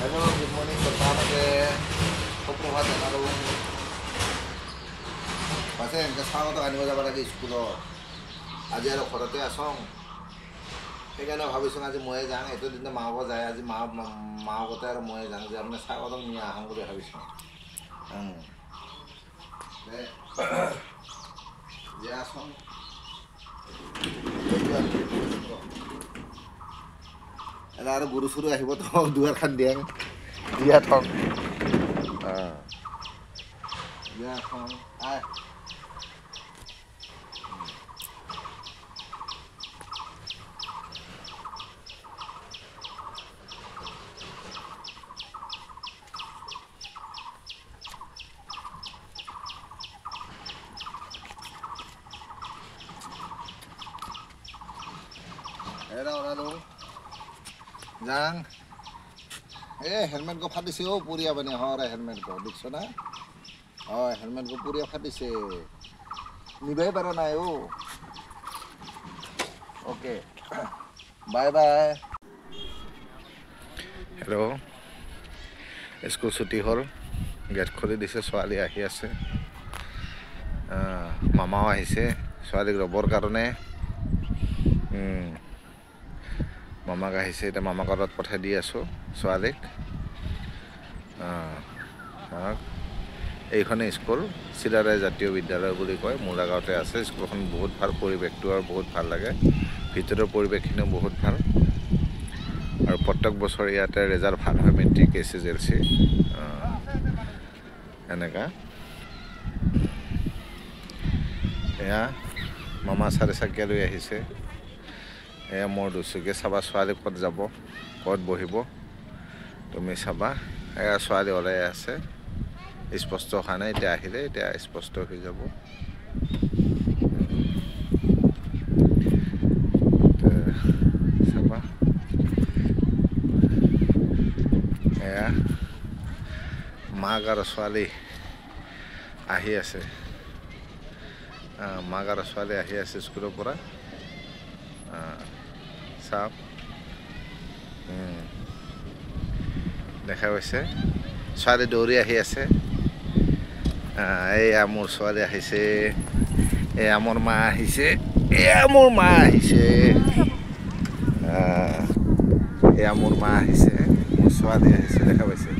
Hello, good morning. Pertama ke Suprabhat janalu. Pase enka sagoto anibo jaba lagi school. Aji aro khorote asong. Ekane bhabisun aji moye jang eto din maabo jay aji maabota aro moye jang je amne sagoto ni ahang gori bhabisun. Je asong. Ada ada guru suruh ahi buat dua kan dia tong, dia tong, ada orang dong. Jang, helmet ko ফাটিছে ও পুরিয়া বানি হরে helmet ko দেখছো না helmet ko পুরিয়া ফাটিছে নিবাই পারো না ও okay bye bye হেল্ল স্কুল ছুটি হল গেট খুলি দিছে ছোৱালী আহি আছে মামাও আহিছে ছোৱালীক ৰবৰ কাৰণে মামাক আহিছে এটা মামাক ঘৰত পঠাই দি আছো ছোৱালীক এইখনে স্কুল চিলাৰায় জাতীয় বিদ্যালয় বুলি কয় মুলাগাঁৱতে আছে স্কুলখন বহুত ভাল পৰিৱেশটো আৰু বহুত ভাল লাগে ভিতৰৰ পৰিৱেশখিনিও বহুত ভাল আৰু প্ৰত্যেক বছৰ ইয়াতে ৰেজাল্ট ভাল হয় মেট্ৰিক এছএছএলচি এনেকা এয়া মামা চাৰিচকীয়া লৈ আহিছে এয়া মোৰ দুচকীয়া চাবা ছোৱালী ক'ত যাব ক'ত বহিব তুমি চাবা এয়া ছোৱালী ওলাই আছে স্পষ্ট হোৱা নাই এতিয়া আহিলে এতিয়া স্পষ্ট হৈ যাব চাবা এয়া মাক আৰু ছোৱালী আহি আছে মাক আৰু ছোৱালী আহি আছে স্কুলৰ পৰা চাওক দেখা গৈছে ছোৱালী দৌৰি আহি আছে এয়া মোৰ ছোৱালী আহিছে এয়া মোৰ মা আহিছে এয়া মোৰ মা আহিছে এয়া মোৰ মা আহিছে মোৰ ছোৱালী আহিছে দেখা পাইছে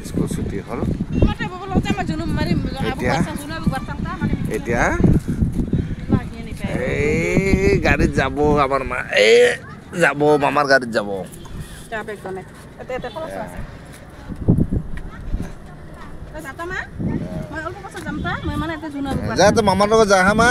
স্কুল ছুটি হ'ল এতিয়া এই গাড়ীত যাব আমাৰ মা এই যাব মামাৰ গাড়ীত যাব যা তো মামাৰ লগত যা হা মা